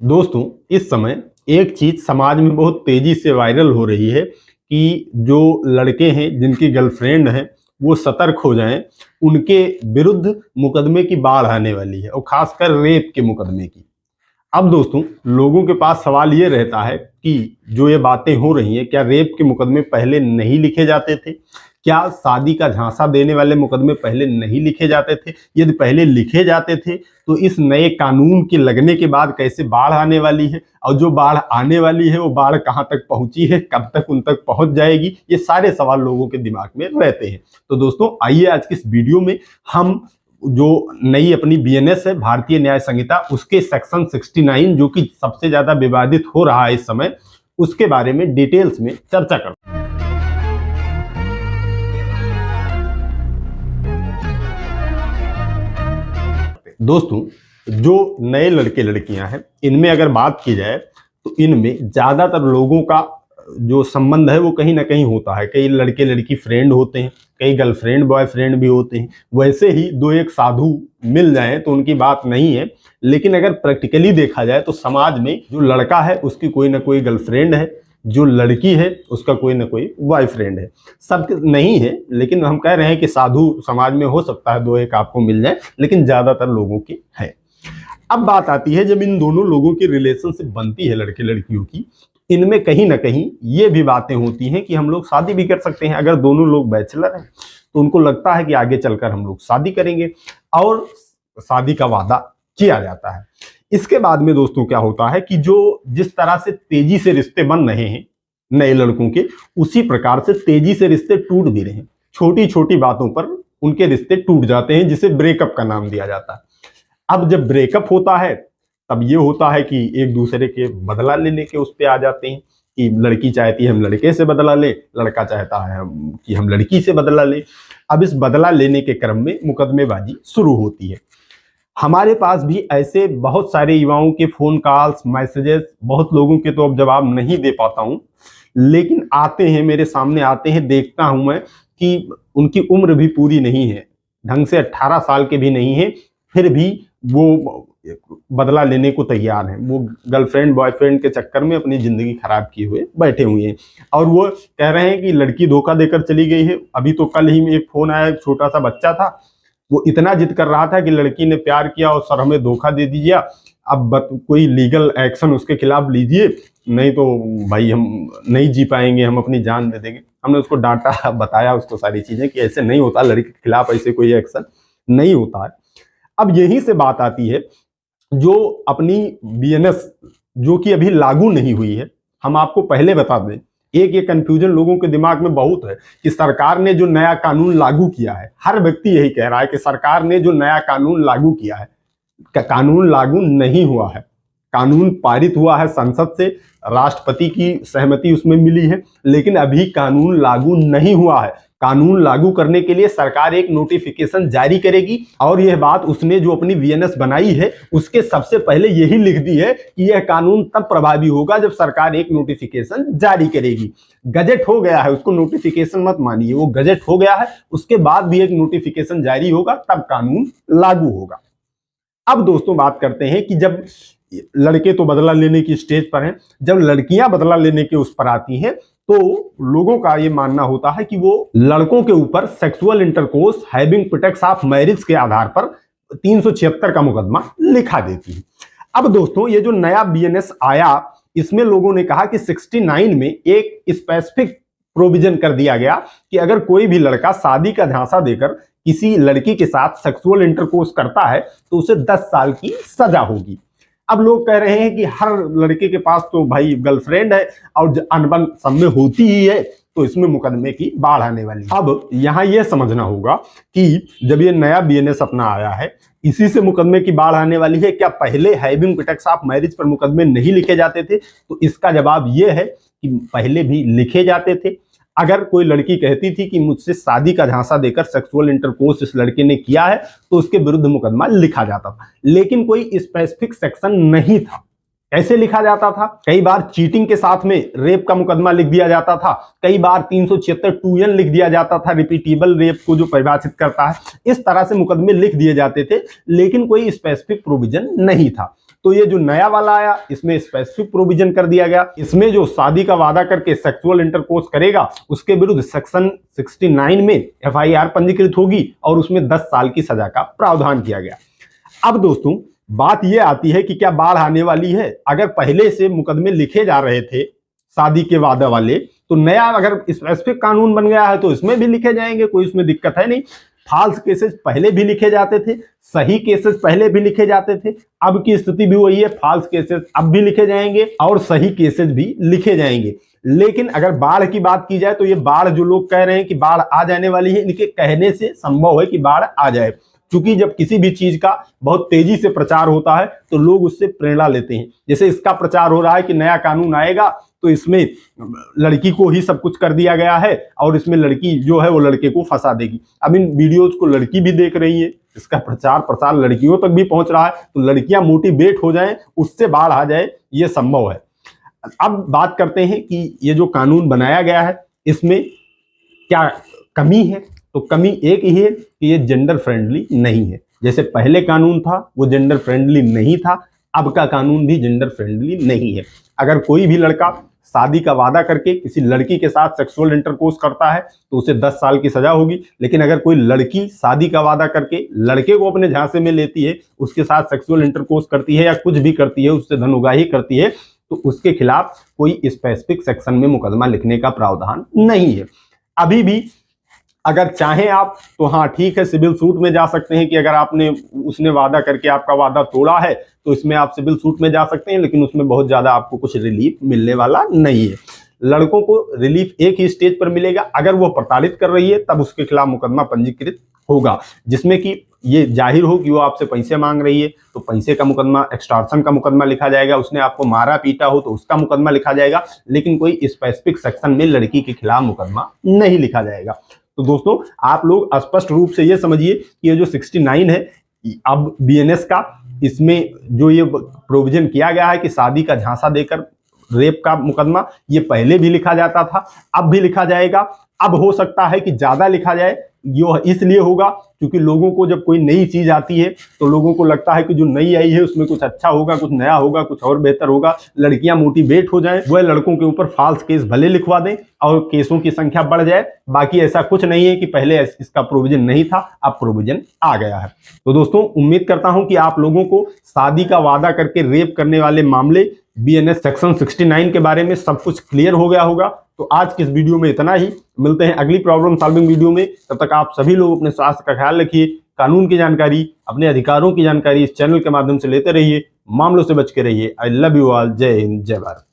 दोस्तों, इस समय एक चीज समाज में बहुत तेजी से वायरल हो रही है कि जो लड़के हैं जिनकी गर्लफ्रेंड है वो सतर्क हो जाएं। उनके विरुद्ध मुकदमे की बाढ़ आने वाली है और खासकर रेप के मुकदमे की। अब दोस्तों, लोगों के पास सवाल ये रहता है कि जो ये बातें हो रही हैं, क्या रेप के मुकदमे पहले नहीं लिखे जाते थे? क्या शादी का झांसा देने वाले मुकदमे पहले नहीं लिखे जाते थे? यदि पहले लिखे जाते थे तो इस नए कानून के लगने के बाद कैसे बाढ़ आने वाली है, और जो बाढ़ आने वाली है वो बाढ़ कहां तक पहुंची है, कब तक उन तक पहुंच जाएगी? ये सारे सवाल लोगों के दिमाग में रहते हैं। तो दोस्तों, आइए आज की इस वीडियो में हम जो नई अपनी बीएनएस है, भारतीय न्याय संहिता, उसके सेक्शन 69 जो कि सबसे ज्यादा विवादित हो रहा है इस समय, उसके बारे में डिटेल्स में चर्चा करते हैं। दोस्तों, जो नए लड़के लड़कियां हैं, इनमें अगर बात की जाए तो इनमें ज्यादातर लोगों का जो संबंध है वो कहीं ना कहीं होता है। कई लड़के लड़की फ्रेंड होते हैं, कई गर्लफ्रेंड बॉयफ्रेंड भी होते हैं। वैसे ही दो एक साधु मिल जाएं तो उनकी बात नहीं है, लेकिन अगर प्रैक्टिकली देखा जाए तो समाज में जो लड़का है उसकी कोई ना कोई गर्लफ्रेंड है, जो लड़की है उसका कोई ना कोई बॉयफ्रेंड है। सब नहीं है, लेकिन हम कह रहे हैं कि साधु समाज में हो सकता है दो एक आपको मिल जाए, लेकिन ज्यादातर लोगों की है। अब बात आती है जब इन दोनों लोगों की रिलेशनशिप बनती है लड़के लड़कियों की, इनमें कहीं ना कहीं ये भी बातें होती हैं कि हम लोग शादी भी कर सकते हैं। अगर दोनों लोग बैचलर हैं तो उनको लगता है कि आगे चलकर हम लोग शादी करेंगे, और शादी का वादा किया जाता है। इसके बाद में दोस्तों क्या होता है कि जो जिस तरह से तेजी से रिश्ते बन रहे हैं नए लड़कों के, उसी प्रकार से तेजी से रिश्ते टूट भी रहे हैं। छोटी छोटी बातों पर उनके रिश्ते टूट जाते हैं, जिसे ब्रेकअप का नाम दिया जाता है। अब जब ब्रेकअप होता है तब ये होता है कि एक दूसरे के बदला लेने के उस पे आ जाते हैं कि लड़की चाहती है हम लड़के से बदला ले, लड़का चाहता है कि हम लड़की से बदला ले। अब इस बदला लेने के क्रम में मुकदमेबाजी शुरू होती है। हमारे पास भी ऐसे बहुत सारे युवाओं के फोन कॉल्स, मैसेजेस, बहुत लोगों के तो अब जवाब नहीं दे पाता हूं, लेकिन आते हैं, मेरे सामने आते हैं, देखता हूं मैं कि उनकी उम्र भी पूरी नहीं है, ढंग से 18 साल के भी नहीं है, फिर भी वो बदला लेने को तैयार हैं। वो गर्लफ्रेंड बॉयफ्रेंड के चक्कर में अपनी जिंदगी खराब किए हुए बैठे हुए हैं, और वो कह रहे हैं कि लड़की धोखा देकर चली गई है। अभी तो कल ही में एक फोन आया, एक छोटा सा बच्चा था, वो इतना जिद कर रहा था कि लड़की ने प्यार किया और सर हमें धोखा दे दीजिए, अब कोई लीगल एक्शन उसके खिलाफ लीजिए, नहीं तो भाई हम नहीं जी पाएंगे, हम अपनी जान दे देंगे। हमने उसको डांटा, बताया उसको सारी चीजें कि ऐसे नहीं होता, लड़की के खिलाफ ऐसे कोई एक्शन नहीं होता है। अब यहीं से बात आती है जो अपनी बीएनएस, जो कि अभी लागू नहीं हुई है। हम आपको पहले बता दें, एक ये कंफ्यूजन लोगों के दिमाग में बहुत है कि सरकार ने जो नया कानून लागू किया है, हर व्यक्ति यही कह रहा है कि सरकार ने जो नया कानून लागू किया है, कानून लागू नहीं हुआ है। कानून पारित हुआ है संसद से, राष्ट्रपति की सहमति उसमें मिली है, लेकिन अभी कानून लागू नहीं हुआ है। कानून लागू करने के लिए सरकार एक नोटिफिकेशन जारी करेगी, और यह बात उसने जो अपनी बीएनएस बनाई है उसके सबसे पहले यही लिख दी है कि यह कानून तब प्रभावी होगा जब सरकार एक नोटिफिकेशन जारी करेगी। गजट हो गया है, उसको नोटिफिकेशन मत मानिए, वो गजट हो गया है। उसके बाद भी एक नोटिफिकेशन जारी होगा, तब कानून लागू होगा। अब दोस्तों बात करते हैं कि जब लड़के तो बदला लेने की स्टेज पर हैं, जब लड़कियां बदला लेने के उस पर आती हैं तो लोगों का ये मानना होता है कि वो लड़कों के ऊपर sexual intercourse having pretext of marriage के आधार पर 376 का मुकदमा लिखा देती है। अब दोस्तों, ये जो नया बीएनएस आया, इसमें लोगों ने कहा कि 69 में एक स्पेसिफिक प्रोविजन कर दिया गया कि अगर कोई भी लड़का शादी का झांसा देकर किसी लड़की के साथ सेक्सुअल इंटरकोर्स करता है तो उसे 10 साल की सजा होगी। अब लोग कह रहे हैं कि हर लड़के के पास तो भाई गर्लफ्रेंड है और अनबन सब में होती ही है, तो इसमें मुकदमे की बाढ़ आने वाली है। अब यहाँ यह समझना होगा कि जब ये नया बीएनएस अपना आया है, इसी से मुकदमे की बाढ़ आने वाली है। क्या पहले हैविंग प्रीटेक्स्ट ऑफ मैरिज पर मुकदमे नहीं लिखे जाते थे? तो इसका जवाब यह है कि पहले भी लिखे जाते थे। अगर कोई लड़की कहती थी कि मुझसे शादी का झांसा देकर सेक्सुअल इंटरकोर्स इस लड़के ने किया है, तो उसके विरुद्ध मुकदमा लिखा जाता था, लेकिन कोई स्पेसिफिक सेक्शन नहीं था। कैसे लिखा जाता था? कई बार चीटिंग के साथ में रेप का मुकदमा लिख दिया जाता था, कई बार 376 2N लिख दिया जाता था, रिपीटेबल रेप को जो परिभाषित करता है। इस तरह से मुकदमे लिख दिए जाते थे, लेकिन कोई स्पेसिफिक प्रोविजन नहीं था। तो ये जो नया वाला आया इसमें स्पेसिफिक प्रोविजन कर दिया गया। इसमें जो शादी का वादा करके सेक्सुअल इंटरकोर्स करेगा उसके विरुद्ध सेक्शन 69 में FIR पंजीकृत होगी और उसमें 10 साल की सजा का प्रावधान किया गया। अब दोस्तों बात यह आती है कि क्या बाढ़ आने वाली है? अगर पहले से मुकदमे लिखे जा रहे थे शादी के वादा वाले, तो नया अगर स्पेसिफिक कानून बन गया है तो इसमें भी लिखे जाएंगे, कोई उसमें दिक्कत है नहीं। फॉल्स केसेस पहले भी लिखे जाते थे, सही केसेस पहले भी लिखे जाते थे, अब की स्थिति भी वही है, फॉल्स केसेस अब भी लिखे जाएंगे और सही केसेस भी लिखे जाएंगे। लेकिन अगर बाढ़ की बात की जाए तो ये बाढ़ जो लोग कह रहे हैं कि बाढ़ आ जाने वाली है, इनके कहने से संभव है कि बाढ़ आ जाए, क्योंकि जब किसी भी चीज का बहुत तेजी से प्रचार होता है तो लोग उससे प्रेरणा लेते हैं। जैसे इसका प्रचार हो रहा है कि नया कानून आएगा तो इसमें लड़की को ही सब कुछ कर दिया गया है और इसमें लड़की जो है वो लड़के को फंसा देगी। अब इन वीडियोज को लड़की भी देख रही है, इसका प्रचार प्रसार लड़कियों तक भी पहुंच रहा है, तो लड़कियां मोटिवेट हो जाएं, उससे बाढ़ आ जाए, ये संभव है। अब बात करते हैं कि ये जो कानून बनाया गया है इसमें क्या कमी है। तो कमी एक ही है कि ये जेंडर फ्रेंडली नहीं है। जैसे पहले कानून था वो जेंडर फ्रेंडली नहीं था, अब का कानून भी जेंडर फ्रेंडली नहीं है। अगर कोई भी लड़का शादी का वादा करके किसी लड़की के साथ सेक्सुअल इंटरकोर्स करता है तो उसे 10 साल की सजा होगी। लेकिन अगर कोई लड़की शादी का वादा करके लड़के को अपने झांसे में लेती है, उसके साथ सेक्सुअल इंटरकोर्स करती है या कुछ भी करती है, उससे धन उगाही करती है, तो उसके खिलाफ कोई स्पेसिफिक सेक्शन में मुकदमा लिखने का प्रावधान नहीं है। अभी भी अगर चाहें आप तो हाँ ठीक है, सिविल सूट में जा सकते हैं कि अगर आपने उसने वादा करके आपका वादा तोड़ा है तो इसमें आप सिविल सूट में जा सकते हैं, लेकिन उसमें बहुत ज़्यादा आपको कुछ रिलीफ मिलने वाला नहीं है। लड़कों को रिलीफ एक ही स्टेज पर मिलेगा, अगर वो प्रताड़ित कर रही है तब उसके खिलाफ मुकदमा पंजीकृत होगा, जिसमें कि ये जाहिर हो कि वो आपसे पैसे मांग रही है तो पैसे का मुकदमा, एक्सटॉर्शन का मुकदमा लिखा जाएगा, उसने आपको मारा पीटा हो तो उसका मुकदमा लिखा जाएगा, लेकिन कोई स्पेसिफिक सेक्शन में लड़की के खिलाफ मुकदमा नहीं लिखा जाएगा। तो दोस्तों आप लोग स्पष्ट रूप से ये समझिए कि ये जो 69 है अब BNS का, इसमें जो ये प्रोविजन किया गया है कि शादी का झांसा देकर रेप का मुकदमा, ये पहले भी लिखा जाता था, अब भी लिखा जाएगा। अब हो सकता है कि ज्यादा लिखा जाए, यो इसलिए होगा क्योंकि लोगों को जब कोई नई चीज आती है तो लोगों को लगता है कि जो नई आई है उसमें कुछ अच्छा होगा, कुछ नया होगा, कुछ और बेहतर होगा, लड़कियां मोटिवेट हो जाएं, वह लड़कों के ऊपर फॉल्स केस भले लिखवा दें और केसों की संख्या बढ़ जाए। बाकी ऐसा कुछ नहीं है कि पहले इसका प्रोविजन नहीं था, अब प्रोविजन आ गया है। तो दोस्तों उम्मीद करता हूं कि आप लोगों को शादी का वादा करके रेप करने वाले मामले BNS सेक्शन 69 के बारे में सब कुछ क्लियर हो गया होगा। तो आज की इस वीडियो में इतना ही, मिलते हैं अगली प्रॉब्लम सॉल्विंग वीडियो में। तब तक आप सभी लोग अपने स्वास्थ्य का ख्याल रखिए, कानून की जानकारी, अपने अधिकारों की जानकारी इस चैनल के माध्यम से लेते रहिए, मामलों से बच के रहिए। I love you all. जय हिंद, जय भारत।